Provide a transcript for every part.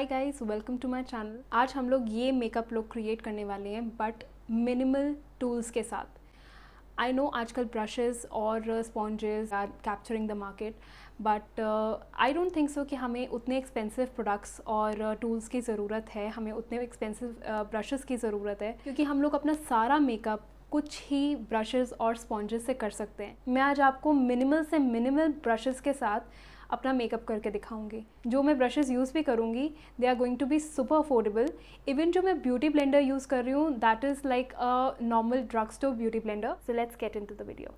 Guys, welcome to my channel. आज हम लोग ये मेकअप लुक क्रिएट करने वाले हैं बट मिनिमल टूल्स के साथ। आई नो आजकल ब्रशेस और sponges are capturing the market, but I don't think so कि हमें उतने एक्सपेंसिव प्रोडक्ट्स और टूल्स की ज़रूरत है, हमें उतने एक्सपेंसिव ब्रशेस की ज़रूरत है, क्योंकि हम लोग अपना सारा मेकअप कुछ ही ब्रशेस और स्पॉन्जेस से कर सकते हैं। मैं आज आपको मिनिमल से मिनिमल ब्रशेस के साथ अपना मेकअप करके दिखाऊंगी। जो मैं ब्रशेस यूज़ भी करूँगी they are going to be super affordable. Even जो मैं ब्यूटी ब्लेंडर यूज़ कर रही हूँ that is like a normal drug store beauty blender. So let's get into the video.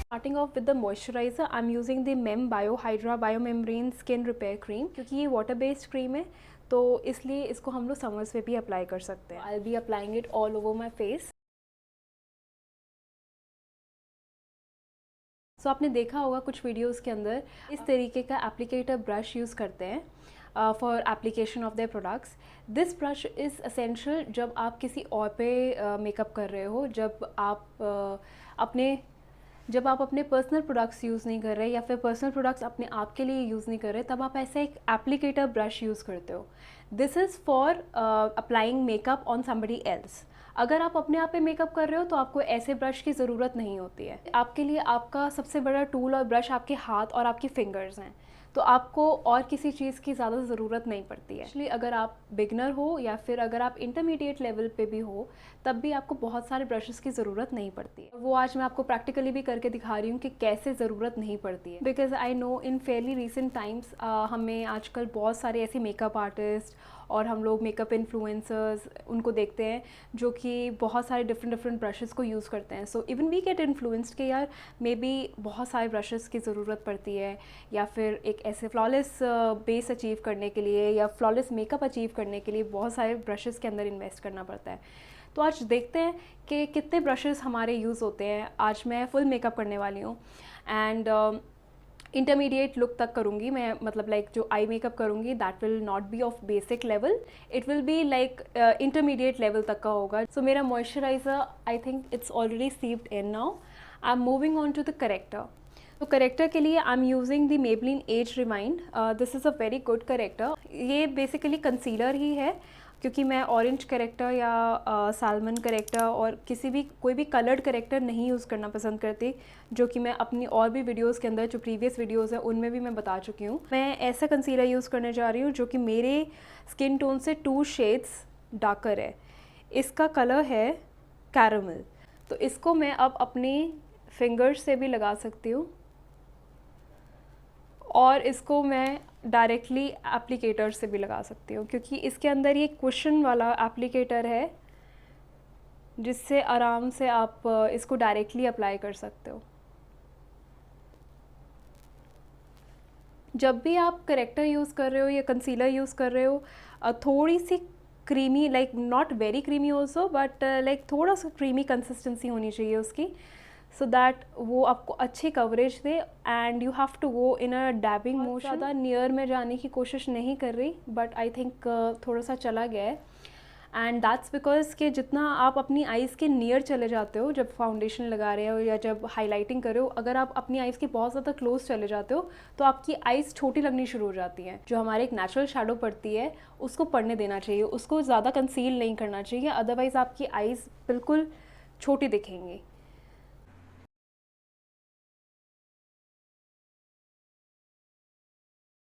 Starting off with the moisturizer, I'm using the MEM Bio Hydra Biomembrane Skin Repair Cream, क्योंकि ये water based cream है तो इसलिए इसको हम लोग summers पे भी अप्लाई कर सकते हैं। I'll be applying it all over my face. सो आपने देखा होगा कुछ वीडियोस के अंदर इस तरीके का एप्लीकेटर ब्रश यूज़ करते हैं for application of their products. This brush is essential जब आप किसी और पे मेकअप कर रहे हो, जब आप अपने पर्सनल प्रोडक्ट्स यूज़ नहीं कर रहे या फिर पर्सनल प्रोडक्ट्स अपने आप के लिए यूज़ नहीं कर रहे, तब आप ऐसे एक एप्लीकेटर ब्रश यूज़ करते हो। This is for applying makeup on somebody else. अगर आप अपने आप पे मेकअप कर रहे हो तो आपको ऐसे ब्रश की ज़रूरत नहीं होती है। आपके लिए आपका सबसे बड़ा टूल और ब्रश आपके हाथ और आपकी फिंगर्स हैं, तो आपको और किसी चीज़ की ज़्यादा ज़रूरत नहीं पड़ती है। इसलिए अगर आप बिगनर हो या फिर अगर आप इंटरमीडिएट लेवल पे भी हो, तब भी आपको बहुत सारे ब्रशेस की ज़रूरत नहीं पड़ती है। वो आज मैं आपको प्रैक्टिकली भी करके दिखा रही हूँ कि कैसे ज़रूरत नहीं पड़ती है। Because I know in Fairlie recent times हमें आजकल बहुत सारे ऐसे मेकअप आर्टिस्ट और हम लोग मेकअप इन्फ्लुएंसर्स उनको देखते हैं जो कि बहुत सारे डिफरेंट ब्रशेस को यूज़ करते हैं। So even we get influenced कि यार मे बी बहुत सारे ब्रशेस की ज़रूरत पड़ती है, या फिर एक ऐसे फ्लॉलेस बेस अचीव करने के लिए या फ्लॉलेस मेकअप अचीव करने के लिए बहुत सारे ब्रशेस के अंदर इन्वेस्ट करना पड़ता है। तो आज देखते हैं कि कितने ब्रशेस हमारे यूज़ होते हैं। आज मैं फुल मेकअप करने वाली हूँ एंड इंटरमीडिएट लुक तक करूँगी मैं, मतलब लाइक जो आई मेकअप करूँगी that will not be of basic level, it will be like intermediate level तक का होगा। सो मेरा moisturiser I think it's already sieved in now. I am moving on to the corrector. तो corrector के लिए I am using the Maybelline age remind. This is a very good corrector. ये basically concealer ही है, क्योंकि मैं orange corrector या salmon corrector और कोई भी कलर्ड करेक्टर नहीं यूज़ करना पसंद करती, जो कि मैं अपनी और भी वीडियोस के अंदर जो प्रीवियस वीडियोस है उनमें भी मैं बता चुकी हूँ। मैं ऐसा कंसीलर यूज़ करने जा रही हूँ जो कि मेरे स्किन टोन से 2 शेड्स डार्कर है। इसका कलर है कैरामल। तो इसको मैं अब अपनी फिंगर्स से भी लगा सकती हूँ और इसको मैं डायरेक्टली एप्लीकेटर से भी लगा सकती हूँ, क्योंकि इसके अंदर ये कुशन वाला एप्लीकेटर है जिससे आराम से आप इसको डायरेक्टली अप्लाई कर सकते हो। जब भी आप करेक्टर यूज़ कर रहे हो या कंसीलर यूज़ कर रहे हो, थोड़ी सी creamy, like not very creamy also, but like थोड़ा सा क्रीमी कंसिस्टेंसी होनी चाहिए उसकी, सो दैट वो आपको अच्छी कवरेज दे। And you have to go in a dabbing motion. ज़्यादा नियर में जाने की कोशिश नहीं कर रही, बट आई थिंक थोड़ा सा चला गया है। एंड दैट्स बिकॉज कि जितना आप अपनी आइज़ के नियर चले जाते हो जब फाउंडेशन लगा रहे हो या जब हाईलाइटिंग कर रहे हो, अगर आप अपनी आइज़ के बहुत ज़्यादा क्लोज चले जाते हो तो आपकी आइज़ छोटी लगनी शुरू हो जाती हैं। जो हमारे एक नेचुरल शेडो पड़ती है उसको पड़ने देना चाहिए, उसको ज़्यादा कंसील नहीं करना चाहिए, अदरवाइज़ आपकी आइज़ बिल्कुल छोटी दिखेंगी।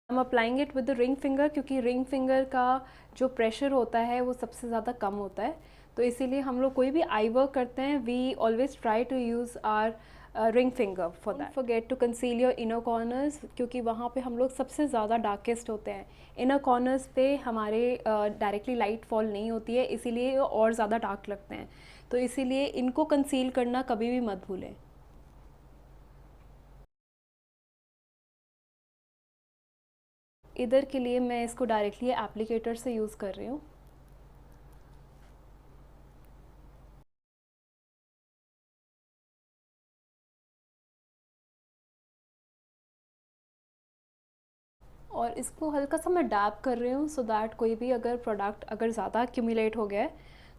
हम applying it with the ring finger, क्योंकि रिंग फिंगर का जो प्रेशर होता है वो सबसे ज़्यादा कम होता है। तो इसीलिए हम लोग कोई भी आई वर्क करते हैं we always try to use our ring finger for that. Forget to conceal your inner corners, क्योंकि वहाँ पे हम लोग सबसे ज़्यादा डार्केस्ट होते हैं। इनर कॉर्नर्स पे हमारे डायरेक्टली लाइट फॉल नहीं होती है, इसीलिए और ज़्यादा डार्क लगते हैं। तो इसीलिए इनको कंसील करना कभी भी मत भूलें। इधर के लिए मैं इसको डायरेक्टली एप्लीकेटर से यूज़ कर रही हूँ। और इसको हल्का सा मैं डैब कर रही हूँ सो दैट कोई भी अगर प्रोडक्ट अगर ज़्यादा एक्यूमुलेट हो गया है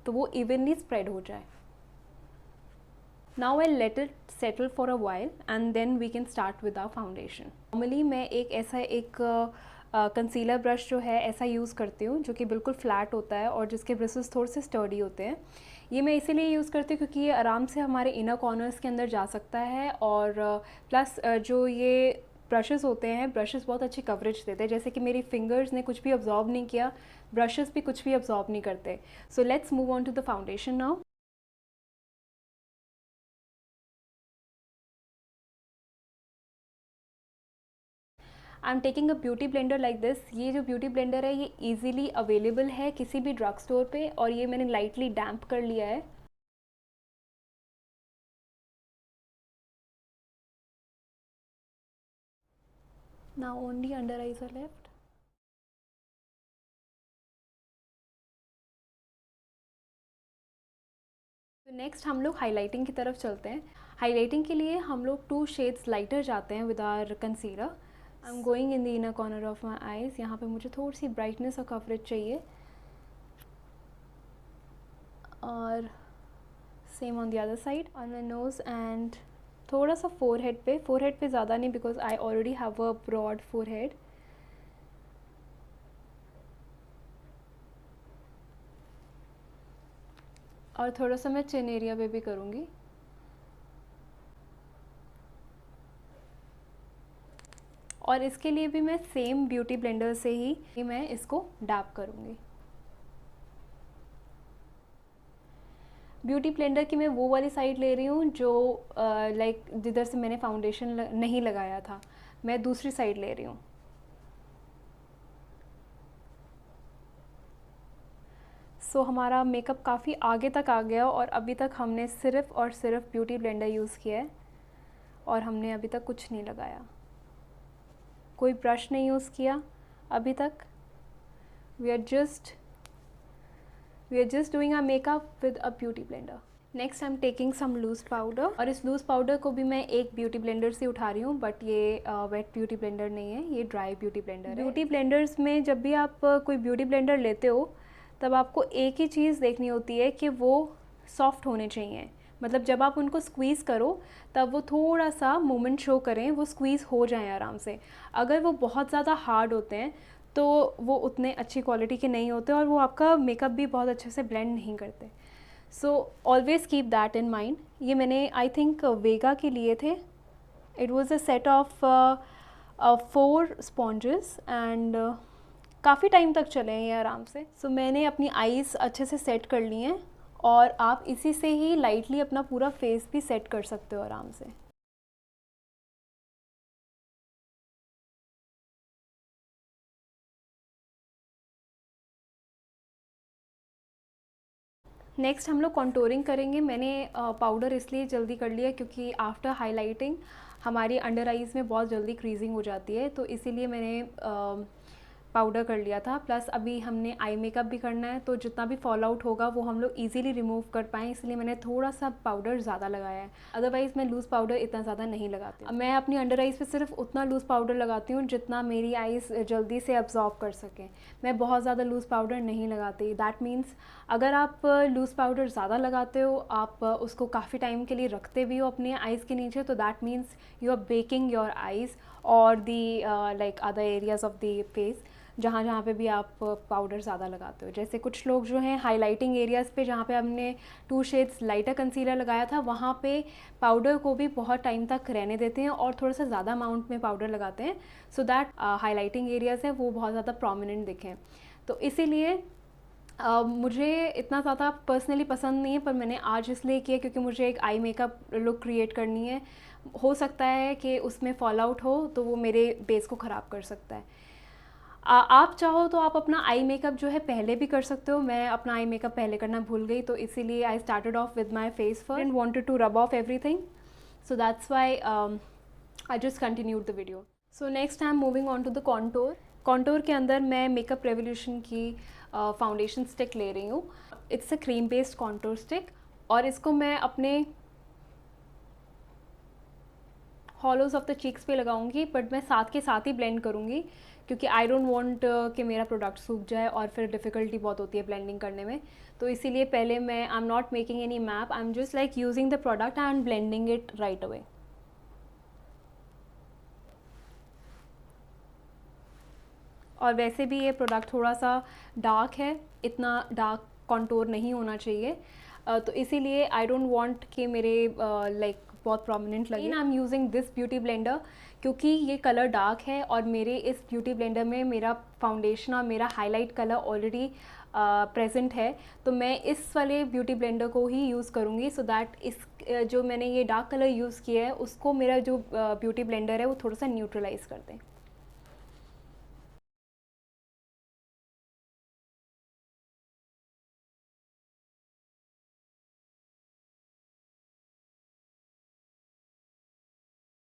तो वो इवनली स्प्रेड हो जाए। Now I'll let it settle for a while and then we can start with our foundation. Normally मैं एक कंसीलर ब्रश जो है ऐसा यूज़ करती हूँ जो कि बिल्कुल फ्लैट होता है और जिसके ब्रिसल्स थोड़े से स्टर्डी होते हैं। ये मैं इसीलिए यूज़ करती हूँ क्योंकि ये आराम से हमारे इनर कॉर्नर्स के अंदर जा सकता है और प्लस जो ये ब्रशेस होते हैं, ब्रशेस बहुत अच्छी कवरेज देते हैं। जैसे कि मेरी फिंगर्स ने कुछ भी अब्जॉर्ब नहीं किया, ब्रशेस भी कुछ भी अब्जॉर्ब नहीं करते। So let's move on to the foundation now. I am taking a beauty blender like this. ये जो ब्यूटी ब्लेंडर है ये इजीली अवेलेबल है किसी भी ड्रग स्टोर पे और ये मैंने लाइटली डैम्प कर लिया है। Now only under eyes are left. तो नेक्स्ट हम लोग हाईलाइटिंग की तरफ चलते हैं। हाईलाइटिंग के लिए हम लोग 2 शेड्स लाइटर जाते हैं with our concealer. I am going in the inner corner of my eyes. यहाँ पे मुझे थोड़ी सी ब्राइटनेस और कवरेज चाहिए और same on the other side on my nose and थोड़ा सा फोरहेड पे ज़्यादा नहीं because I already have a broad forehead. और थोड़ा सा मैं चिन एरिया पे भी करूँगी। और इसके लिए भी मैं सेम ब्यूटी ब्लेंडर से ही मैं इसको डैप करूँगी। ब्यूटी ब्लेंडर की मैं वो वाली साइड ले रही हूँ जो लाइक जिधर से मैंने फाउंडेशन नहीं लगाया था, मैं दूसरी साइड ले रही हूँ। सो हमारा मेकअप काफ़ी आगे तक आ गया और अभी तक हमने सिर्फ़ और सिर्फ ब्यूटी ब्लेंडर यूज़ किया है और हमने अभी तक कुछ नहीं लगाया, कोई ब्रश नहीं यूज़ किया अभी तक। We are just doing our makeup with a beauty blender. Next I am taking some loose powder और इस लूज़ पाउडर को भी मैं एक ब्यूटी ब्लेंडर से उठा रही हूँ, बट ये वेट ब्यूटी ब्लेंडर नहीं है, ये ड्राई ब्यूटी ब्लेंडर है। ब्यूटी ब्लेंडर्स में जब भी आप कोई ब्यूटी ब्लेंडर लेते हो तब आपको एक ही चीज़ देखनी होती है कि वो सॉफ्ट होने चाहिए। मतलब जब आप उनको स्क्वीज़ करो तब वो थोड़ा सा मूवमेंट शो करें, वो स्क्वीज़ हो जाएं आराम से। अगर वो बहुत ज़्यादा हार्ड होते हैं तो वो उतने अच्छी क्वालिटी के नहीं होते और वो आपका मेकअप भी बहुत अच्छे से ब्लेंड नहीं करते। So always keep that in mind. ये मैंने आई थिंक वेगा के लिए थे। It was a set of 4 sponges and काफ़ी टाइम तक चले हैं ये आराम से। सो मैंने अपनी आईज़ अच्छे से सेट कर ली हैं और आप इसी से ही लाइटली अपना पूरा फेस भी सेट कर सकते हो आराम से। नेक्स्ट हम लोग कॉन्टोरिंग करेंगे। मैंने पाउडर इसलिए जल्दी कर लिया क्योंकि आफ्टर हाइलाइटिंग हमारी अंडर आइज़ में बहुत जल्दी क्रीजिंग हो जाती है, तो इसीलिए मैंने पाउडर कर लिया था। प्लस अभी हमने आई मेकअप भी करना है तो जितना भी फॉल आउट होगा वो हम लोग ईजिली रिमूव कर पाएँ, इसलिए मैंने थोड़ा सा पाउडर ज़्यादा लगाया है। अदरवाइज़ मैं लूज़ पाउडर इतना ज़्यादा नहीं लगाती। मैं अपनी अंडर आइज़ पे सिर्फ उतना लूज़ पाउडर लगाती हूँ जितना मेरी आइज़ जल्दी से अब्जॉर्ब कर सकें। मैं बहुत ज़्यादा लूज़ पाउडर नहीं लगाती। दैट मीन्स अगर आप लूज़ पाउडर ज़्यादा लगाते हो, आप उसको काफ़ी टाइम के लिए रखते भी हो अपने आइज़ के नीचे, तो that means you are baking your eyes और the like other areas of the face जहाँ जहाँ पे भी आप पाउडर ज़्यादा लगाते हो। जैसे कुछ लोग जो हैं हाइलाइटिंग एरियाज़ पे जहाँ पे हमने 2 शेड्स लाइटर कंसीलर लगाया था वहाँ पे पाउडर को भी बहुत टाइम तक रहने देते हैं और थोड़ा सा ज़्यादा अमाउंट में पाउडर लगाते हैं सो दैट हाइलाइटिंग एरियाज़ है वो बहुत ज़्यादा प्रोमिनेंट दिखें। तो इसीलिए मुझे इतना ज़्यादा पर्सनली पसंद नहीं है, पर मैंने आज इसलिए किया क्योंकि मुझे एक आई मेकअप लुक क्रिएट करनी है। हो सकता है कि उसमें फॉल आउट हो तो वो मेरे बेस को ख़राब कर सकता है। आप चाहो तो आप अपना आई मेकअप जो है पहले भी कर सकते हो। मैं अपना आई मेकअप पहले करना भूल गई तो इसीलिए I started off with my face first and wanted to rub off everything, so that's why I just continued the video. So next I am moving on to the contour. Contour के अंदर मैं makeup revolution की foundation stick ले रही हूँ। It's a cream based contour stick और इसको मैं अपने हॉलोज ऑफ द चीक्स पे लगाऊंगी, बट मैं साथ के साथ ही ब्लेंड करूँगी क्योंकि आई डोंट वांट कि मेरा प्रोडक्ट सूख जाए और फिर डिफ़िकल्टी बहुत होती है ब्लेंडिंग करने में। तो इसीलिए पहले मैं I am not making any map, I am just like using the product and blending it right away. और वैसे भी ये प्रोडक्ट थोड़ा सा डार्क है, इतना डार्क कॉन्टोर नहीं होना चाहिए, तो इसीलिए आई डोंट वांट कि मेरे लाइक बहुत प्रोमिनेंट लगे। आई am using this beauty blender क्योंकि ये कलर डार्क है और मेरे इस ब्यूटी ब्लेंडर में मेरा फाउंडेशन और मेरा हाईलाइट कलर ऑलरेडी प्रेजेंट है, तो मैं इस वाले ब्यूटी ब्लेंडर को ही यूज़ करूँगी सो दैट इस जो मैंने ये डार्क कलर यूज़ किया है उसको मेरा जो ब्यूटी ब्लेंडर है वो थोड़ा सा न्यूट्रलाइज कर दें।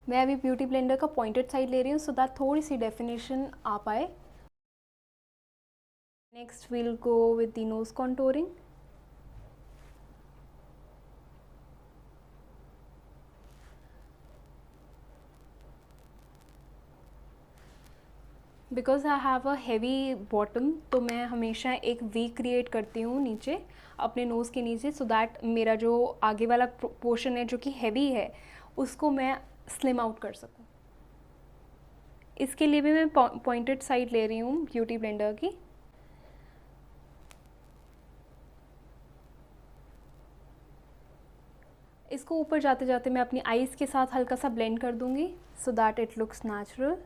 मैं अभी ब्यूटी ब्लेंडर का पॉइंटेड साइड ले रही हूँ सो दैट थोड़ी सी डेफिनेशन आ पाए। Next we'll go with the nose contouring. Because I have a heavy bottom, तो मैं हमेशा एक वी क्रिएट करती हूँ नीचे अपने नोज़ के नीचे सो दैट मेरा जो आगे वाला पोर्शन है जो कि हैवी है उसको मैं स्लिम आउट कर सकूँ। इसके लिए भी मैं पॉइंटेड साइड ले रही हूँ ब्यूटी ब्लेंडर की। इसको ऊपर जाते जाते मैं अपनी आईज़ के साथ हल्का सा ब्लेंड कर दूँगी so that it looks natural.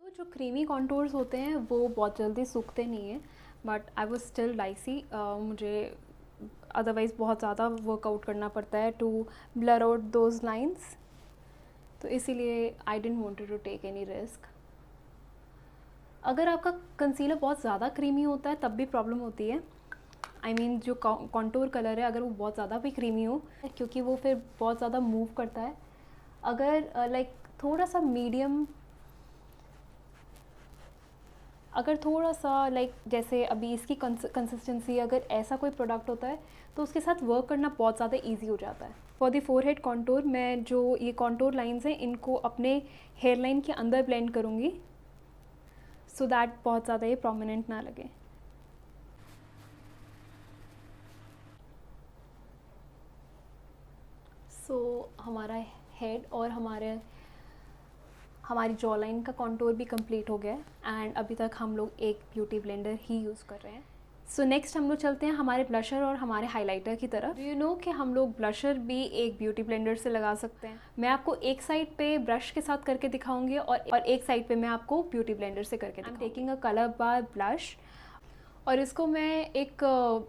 तो जो क्रीमी कॉन्टोर्स होते हैं वो बहुत जल्दी सूखते नहीं हैं, but I was still dicey, मुझे अदरवाइज़ बहुत ज़्यादा वर्कआउट करना पड़ता है to blur out those lines, तो इसीलिए I didn't wanted to take any risk. अगर आपका कंसीलर बहुत ज़्यादा क्रीमी होता है तब भी प्रॉब्लम होती है। आई मीन जो कॉन्टोर कलर है अगर वो बहुत ज़्यादा भी क्रीमी हो, क्योंकि वो फिर बहुत ज़्यादा मूव करता है। अगर लाइक थोड़ा सा मीडियम, अगर थोड़ा सा लाइक जैसे अभी इसकी कंसिस्टेंसी अगर ऐसा कोई प्रोडक्ट होता है तो उसके साथ वर्क करना बहुत ज़्यादा इजी हो जाता है। फॉर द फोरहेड कॉन्टोर मैं जो ये कॉन्टोर लाइंस हैं इनको अपने हेयर लाइन के अंदर ब्लेंड करूँगी सो दैट बहुत ज़्यादा ये प्रोमिनेंट ना लगे। सो हमारा हेड और हमारी जॉ लाइन का कॉन्टोर भी कंप्लीट हो गया है एंड अभी तक हम लोग एक ब्यूटी ब्लेंडर ही यूज़ कर रहे हैं। सो नेक्स्ट हम लोग चलते हैं हमारे ब्लशर और हमारे हाइलाइटर की तरफ। यू नो कि हम लोग ब्लशर भी एक ब्यूटी ब्लेंडर से लगा सकते हैं। मैं आपको एक साइड पे ब्रश के साथ करके दिखाऊंगी और एक साइड पे मैं आपको ब्यूटी ब्लेंडर से करके दिखाऊंगी। Taking a colour bar blush और इसको मैं एक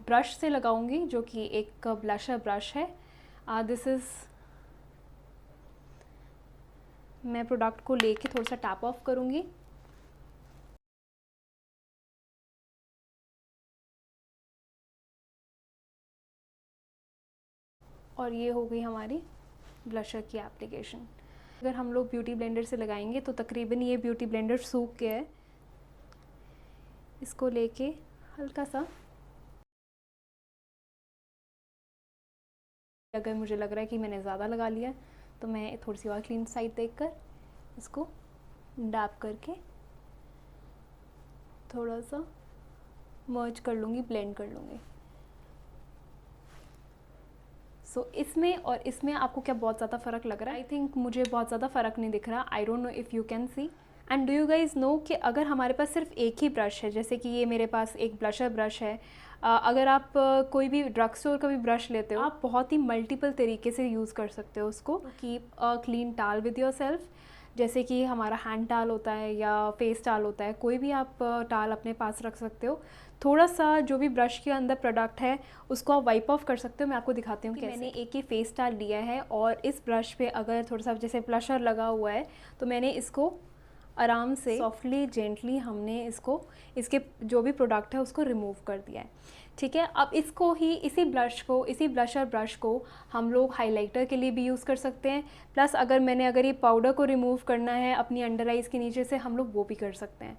ब्रश से लगाऊंगी जो कि एक ब्लशर ब्रश है। दिस इज़, मैं प्रोडक्ट को लेके थोड़ा सा टैप ऑफ करूँगी और ये हो गई हमारी ब्लशर की एप्लीकेशन। अगर हम लोग ब्यूटी ब्लेंडर से लगाएंगे तो तकरीबन ये ब्यूटी ब्लेंडर सूख गया है। इसको लेके हल्का सा, अगर मुझे लग रहा है कि मैंने ज़्यादा लगा लिया तो मैं थोड़ी सी और क्लीन साइड देखकर इसको डैप करके थोड़ा सा मर्ज कर लूँगी, ब्लेंड कर लूँगी। सो इसमें और इसमें आपको क्या बहुत ज़्यादा फ़र्क लग रहा है? आई थिंक मुझे बहुत ज़्यादा फ़र्क नहीं दिख रहा। I don't know if you can see. And do you guys know कि अगर हमारे पास सिर्फ एक ही ब्रश है, जैसे कि ये मेरे पास एक ब्लशर ब्रश है, अगर आप कोई भी ड्रग स्टोर का भी ब्रश लेते हो आप बहुत ही मल्टीपल तरीके से यूज़ कर सकते हो उसको। कीप अ क्लीन टाल विद योर सेल्फ, जैसे कि हमारा हैंड टाल होता है या फेस टाल होता है, कोई भी आप टाल अपने पास रख सकते हो। थोड़ा सा जो भी ब्रश के अंदर प्रोडक्ट है उसको आप वाइप ऑफ कर सकते हो। मैं आपको दिखाती हूँ कि मैंने एक ही फेस टाल लिया है और इस ब्रश पे अगर थोड़ा सा जैसे ब्लशर लगा हुआ है तो मैंने इसको आराम से सॉफ्टली जेंटली हमने इसको इसके जो भी प्रोडक्ट है उसको रिमूव कर दिया है। ठीक है, अब इसको ही इसी ब्लशर ब्रश को हम लोग हाइलाइटर के लिए भी यूज़ कर सकते हैं। प्लस अगर ये पाउडर को रिमूव करना है अपनी अंडर आइज़ के नीचे से, हम लोग वो भी कर सकते हैं।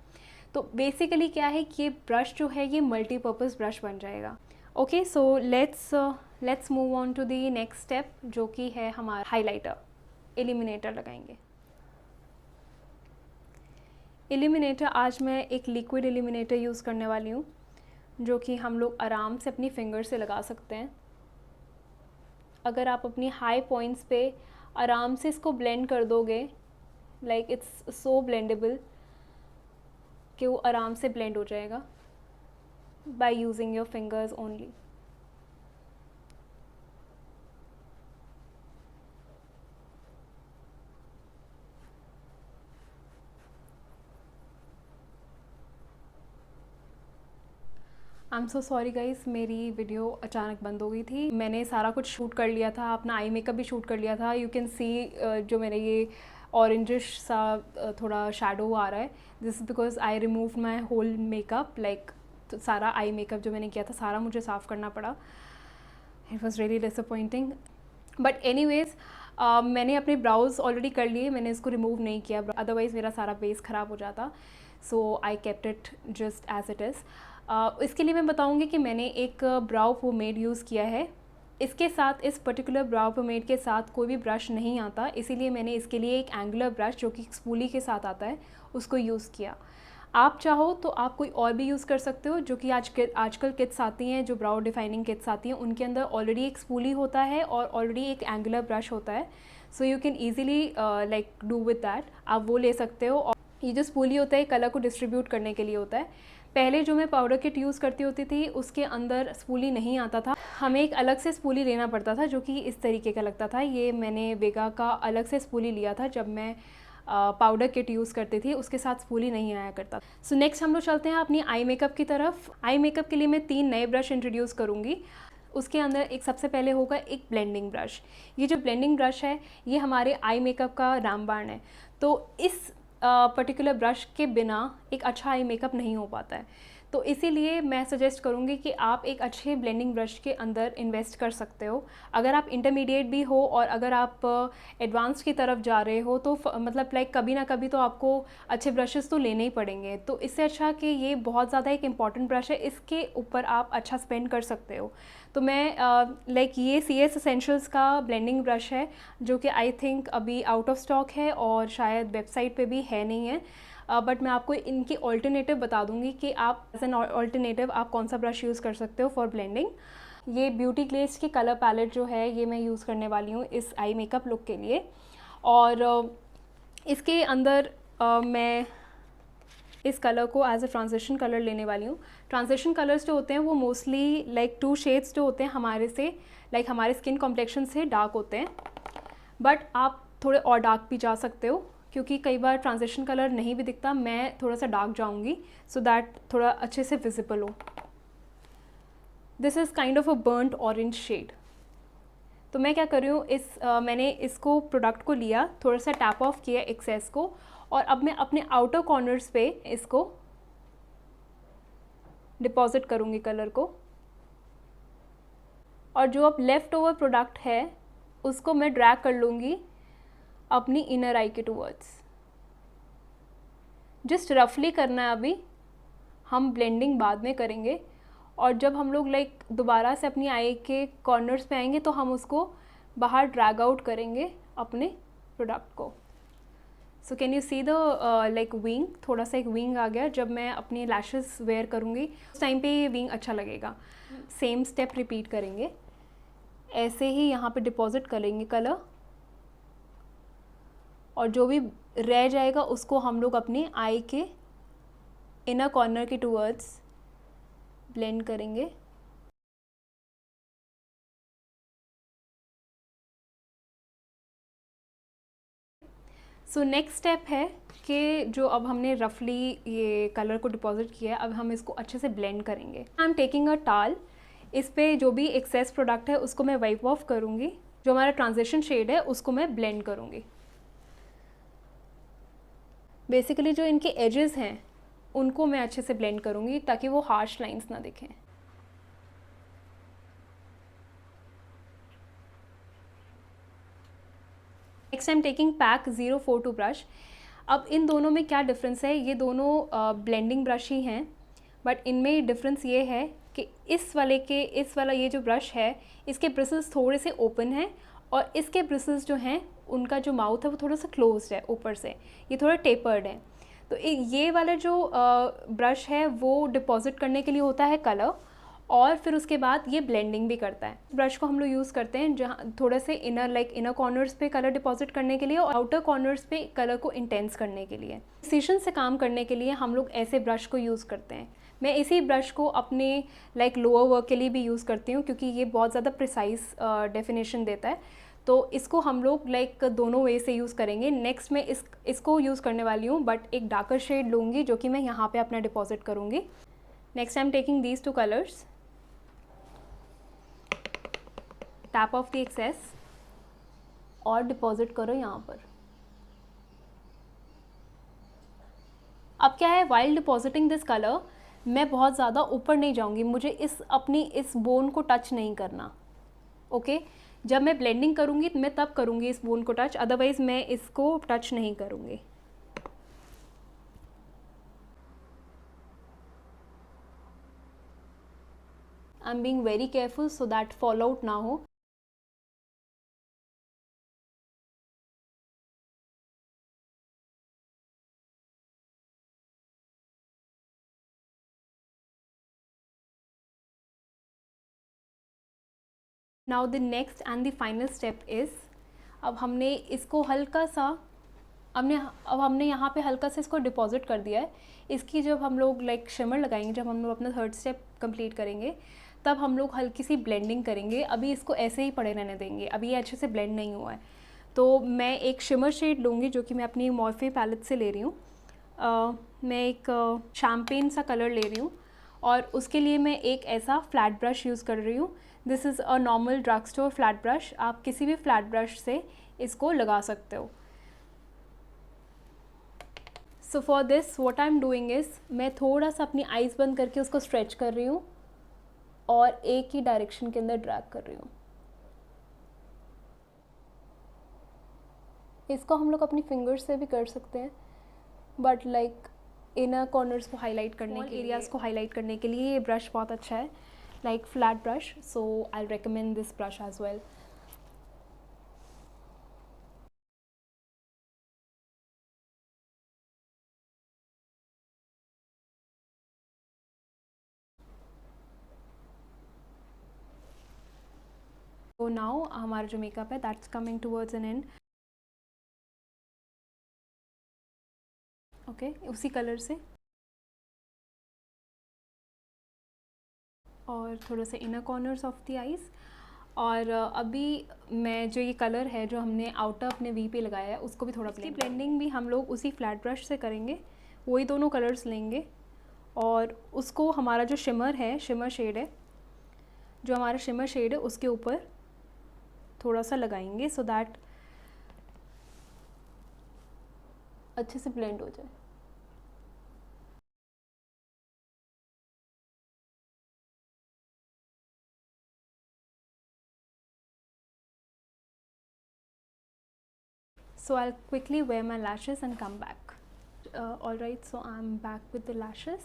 तो बेसिकली क्या है कि ये ब्रश जो है ये मल्टीपर्पज़ ब्रश बन जाएगा। Okay, so let's move on to the next step, जो कि है हमारा हाइलाइटर। इल्यूमिनेटर लगाएंगे। इल्यूमिनेटर, आज मैं एक लिक्विड इल्यूमिनेटर यूज़ करने वाली हूँ, जो कि हम लोग आराम से अपनी फिंगर से लगा सकते हैं। अगर आप अपनी हाई पॉइंट्स पे आराम से इसको ब्लेंड कर दोगे, लाइक इट्स सो ब्लेंडेबल कि वो आराम से ब्लेंड हो जाएगा by using your fingers only. I am so sorry guys, मेरी वीडियो अचानक बंद हो गई थी। मैंने सारा कुछ शूट कर लिया था, अपना आई मेकअप भी शूट कर लिया था। यू कैन सी जो मेरे ये ऑरेंजिश सा थोड़ा शेडो आ रहा है, this is because I remove my whole makeup, like सारा आई मेकअप जो मैंने किया था सारा मुझे साफ़ करना पड़ा। It was really disappointing, but anyways मैंने अपने ब्राउज ऑलरेडी कर लिए, मैंने इसको रिमूव नहीं किया, अदरवाइज़ मेरा सारा बेस ख़राब हो जाता। So I kept it just as it is. इसके लिए मैं बताऊंगी कि मैंने एक ब्राउ पोमेड यूज़ किया है। इसके साथ, इस पर्टिकुलर ब्राउ पोमेड के साथ कोई भी ब्रश नहीं आता, इसीलिए मैंने इसके लिए एक एंगुलर ब्रश जो कि स्पूली के साथ आता है उसको यूज़ किया। आप चाहो तो आप कोई और भी यूज़ कर सकते हो, जो कि आजकल किट्स आती हैं, जो ब्राउ डिफाइनिंग किट्स आती हैं, उनके अंदर ऑलरेडी एक स्पूली होता है और ऑलरेडी एक एंगुलर ब्रश होता है। So you can easily like do with that, आप वो ले सकते हो। और ये जो स्पूली होता है कलर को डिस्ट्रीब्यूट करने के लिए होता है। पहले जो मैं पाउडर किट यूज़ करती होती थी उसके अंदर स्पूली नहीं आता था, हमें एक अलग से स्पूली लेना पड़ता था जो कि इस तरीके का लगता था। ये मैंने वेगा का अलग से स्पूली लिया था जब मैं पाउडर किट यूज़ करती थी, उसके साथ स्पूली नहीं आया करता। सो नेक्स्ट हम लोग चलते हैं अपनी आई मेकअप की तरफ। आई मेकअप के लिए मैं 3 नए ब्रश इंट्रोड्यूस करूँगी। उसके अंदर एक सबसे पहले होगा एक ब्लेंडिंग ब्रश। ये जो ब्लेंडिंग ब्रश है ये हमारे आई मेकअप का रामबाण है। तो इस पर्टिकुलर ब्रश के बिना एक अच्छा आई मेकअप नहीं हो पाता है। तो इसीलिए मैं सजेस्ट करूँगी कि आप एक अच्छे ब्लेंडिंग ब्रश के अंदर इन्वेस्ट कर सकते हो। अगर आप इंटरमीडिएट भी हो और अगर आप एडवांस की तरफ जा रहे हो तो मतलब लाइक कभी ना कभी तो आपको अच्छे ब्रशेस तो लेने ही पड़ेंगे। तो इससे अच्छा कि ये बहुत ज़्यादा एक इम्पॉर्टेंट ब्रश है, इसके ऊपर आप अच्छा स्पेंड कर सकते हो। तो मैं लाइक ये CS एसेंशियल्स का ब्लेंडिंग ब्रश है, जो कि आई थिंक अभी आउट ऑफ स्टॉक है और शायद वेबसाइट पे भी है नहीं है। बट मैं आपको इनकी ऑल्टरनेटिव बता दूंगी कि आप एज एन ऑल्टरनेटिव आप कौन सा ब्रश यूज़ कर सकते हो फॉर ब्लेंडिंग। ये ब्यूटी ग्लेज की कलर पैलेट जो है ये मैं यूज़ करने वाली हूँ इस आई मेकअप लुक के लिए। और इसके अंदर मैं इस कलर को एज ए ट्रांजिशन कलर लेने वाली हूँ। ट्रांजिशन कलर्स जो होते हैं वो मोस्टली लाइक 2 शेड्स जो होते हैं हमारे से, लाइक हमारे स्किन कॉम्प्लेक्शन से डार्क होते हैं, बट आप थोड़े और डार्क भी जा सकते हो क्योंकि कई बार ट्रांजिशन कलर नहीं भी दिखता। मैं थोड़ा सा डार्क जाऊँगी सो दैट थोड़ा अच्छे से विजिबल हो। This is kind of a burnt orange shade. तो मैं क्या कर रही हूँ, मैंने इसको प्रोडक्ट को लिया, थोड़ा सा टैप ऑफ किया एक्सेस को, और अब मैं अपने आउटर कॉर्नर्स पे इसको डिपॉजिट करूँगी कलर को। और जो अब लेफ़्ट ओवर प्रोडक्ट है उसको मैं ड्रैग कर लूँगी अपनी इनर आई के टूवर्ड्स। जस्ट रफली करना है, अभी हम ब्लेंडिंग बाद में करेंगे। और जब हम लोग लाइक दोबारा से अपनी आई के कॉर्नर्स पे आएंगे तो हम उसको बाहर ड्रैग आउट करेंगे अपने प्रोडक्ट को। So can you see the like wing, थोड़ा सा एक विंग आ गया। जब मैं अपनी लैशेस वेयर करूँगी उस टाइम पे ये विंग अच्छा लगेगा। सेम स्टेप रिपीट करेंगे, ऐसे ही यहाँ पे डिपॉजिट करेंगे कलर, और जो भी रह जाएगा उसको हम लोग अपने आई के इनर कॉर्नर के टूवर्ड्स ब्लेंड करेंगे। सो नेक्स्ट स्टेप है कि जो अब हमने रफली ये कलर को डिपॉजिट किया है, अब हम इसको अच्छे से ब्लेंड करेंगे। आई एम टेकिंग अ टाल, इस पे जो भी एक्सेस प्रोडक्ट है उसको मैं वाइप ऑफ करूँगी, जो हमारा ट्रांजिशन शेड है उसको मैं ब्लेंड करूँगी। बेसिकली जो इनके एजेस हैं उनको मैं अच्छे से ब्लेंड करूँगी ताकि वो हार्श लाइंस ना दिखें। Next I am taking pack 042 brush. अब इन दोनों में क्या डिफरेंस है, ये दोनों ब्लेंडिंग ब्रश ही हैं, बट इनमें डिफरेंस ये है कि इस वाला ये जो ब्रश है, इसके ब्रिसल्स थोड़े से ओपन हैं और इसके ब्रिसल्स जो हैं उनका जो माउथ है वो थोड़ा सा क्लोज्ड है ऊपर से, ये थोड़ा टेपर्ड है। तो ये वाला जो ब्रश है वो डिपॉजिट करने के लिए होता है कलर, और फिर उसके बाद ये ब्लेंडिंग भी करता है। ब्रश को हम लोग यूज़ करते हैं जहाँ थोड़े से इनर कॉर्नर्स पे कलर डिपॉजिट करने के लिए और आउटर कॉर्नर्स पे कलर को इंटेंस करने के लिए। प्रिसिशन से काम करने के लिए हम लोग ऐसे ब्रश को यूज़ करते हैं। मैं इसी ब्रश को अपने लोअर वर्क के लिए भी यूज़ करती हूँ क्योंकि ये बहुत ज़्यादा प्रिसाइज डेफिनेशन देता है। तो इसको हम लोग दोनों वे से यूज़ करेंगे। नेक्स्ट मैं इसको यूज़ करने वाली हूँ, बट एक डार्कर शेड लूँगी जो कि मैं यहाँ पे अपना डिपॉजिट करूँगी। Next I am taking these 2 colours, tap off the excess और डिपॉजिट करो यहाँ पर। अब क्या है, वाइल डिपॉजिटिंग दिस कलर मैं बहुत ज़्यादा ऊपर नहीं जाऊँगी, मुझे इस बोन को टच नहीं करना। ओके जब मैं ब्लेंडिंग करूँगी मैं तब करूँगी इस बोन को टच, अदरवाइज़ मैं इसको टच नहीं करूँगी। I am being very careful so that fall out ना हो। Now the next and the final step is, अब हमने इसको हल्का सा हमने यहाँ पे हल्का सा इसको डिपॉजिट कर दिया है। इसकी जब हम लोग शिमर लगाएंगे, जब हम लोग अपना थर्ड स्टेप कंप्लीट करेंगे, तब हम लोग हल्की सी ब्लेंडिंग करेंगे। अभी इसको ऐसे ही पड़े रहने देंगे, अभी ये अच्छे से ब्लेंड नहीं हुआ है। तो मैं एक शिमर शेड लूँगी जो कि मैं अपनी मॉर्फे पैलेट से ले रही हूँ। मैं एक शैम्पेन सा कलर ले रही हूँ और उसके लिए मैं एक ऐसा फ्लैट ब्रश यूज़ कर रही हूँ। This is a normal drug store flat brush, आप किसी भी फ्लैट ब्रश से इसको लगा सकते हो। So for this what I am doing is, मैं थोड़ा सा अपनी आइज़ बंद करके उसको स्ट्रेच कर रही हूँ और एक ही डायरेक्शन के अंदर ड्रैग कर रही हूँ। इसको हम लोग अपनी फिंगर्स से भी कर सकते हैं, बट इनर कॉर्नर्स को हाईलाइट करने के एरियाज़ को हाईलाइट करने के लिए ये ब्रश बहुत अच्छा है, flat brush. So I recommend this brush as well. तो नाउ हमारा जो मेकअप है that's coming towards an end. Okay उसी कलर से और थोड़ा सा inner corners of the eyes. और अभी मैं जो ये कलर है जो हमने आउटर अपने वी पे लगाया है उसको भी थोड़ा ब्लेंडिंग भी हम लोग उसी फ्लैट ब्रश से करेंगे, वही दोनों कलर्स लेंगे और उसको हमारा जो शिमर है, शिमर शेड है, जो हमारा शिमर शेड है उसके ऊपर थोड़ा सा लगाएंगे सो दैट अच्छे से ब्लेंड हो जाए। So I'll quickly wear my lashes and come back. Alright, so I'm back with the lashes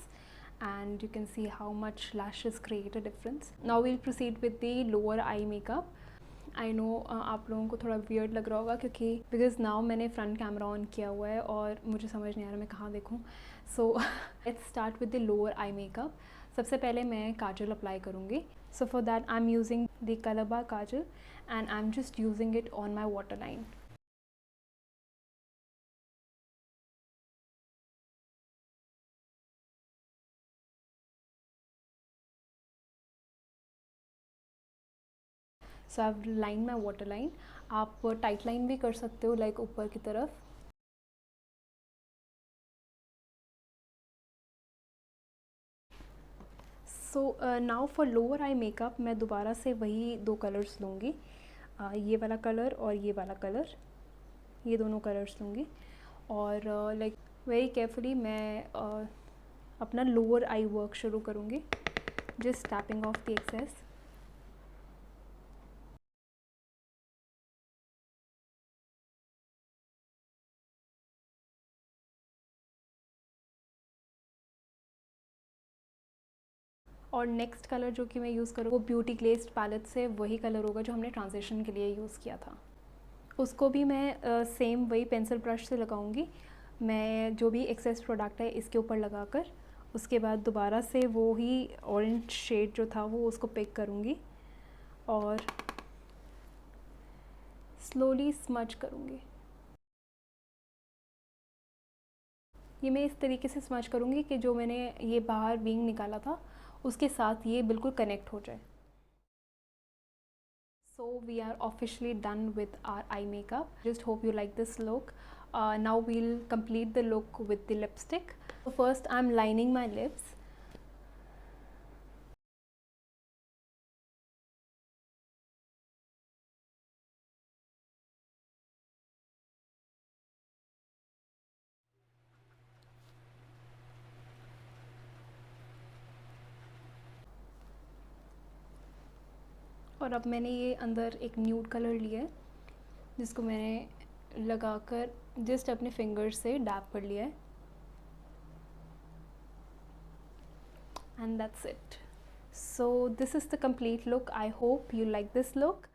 and you can see how much lashes create a difference. Now we'll proceed with the lower eye makeup. I know आप लोगों को थोड़ा weird लग रहा होगा क्योंकि because now मैंने front camera on किया हुआ है और मुझे समझ नहीं आ रहा मैं कहाँ देखूँ। So let's start with the lower eye makeup. सबसे पहले मैं काजल अप्लाई करूँगी। So for that I am using the colour bar Kajal and I am just using it on my water line. So I line my water line. आप tight line भी कर सकते हो ऊपर की तरफ। So now for lower eye makeup मैं दोबारा से वही 2 कलर्स लूँगी, ये वाला कलर और ये वाला कलर, ये दोनों कलर्स लूँगी और वेरी केयरफुली मैं अपना लोअर आई वर्क शुरू करूँगी, just tapping off the excess. और नेक्स्ट कलर जो कि मैं यूज़ करूँ वो ब्यूटी ग्लेज्ड पैलेट से वही कलर होगा जो हमने ट्रांजिशन के लिए यूज़ किया था। उसको भी मैं सेम वही पेंसिल ब्रश से लगाऊंगी। मैं जो भी एक्सेस प्रोडक्ट है इसके ऊपर लगाकर उसके बाद दोबारा से वो ही ऑरेंज शेड जो था वो उसको पिक करूँगी और स्लोली स्मज करूँगी। ये मैं इस तरीके से स्मज करूँगी कि जो मैंने ये बाहर विंग निकाला था उसके साथ ये बिल्कुल कनेक्ट हो जाए। So we are officially done with our eye makeup. Just hope you like this look. Now we'll complete the look with the lipstick. So first I'm lining my lips. और अब मैंने ये अंदर एक न्यूड कलर लिया है जिसको मैंने लगाकर जस्ट अपने फिंगर से डैप कर लिया है and that's it. So this is the complete look. I hope you like this look.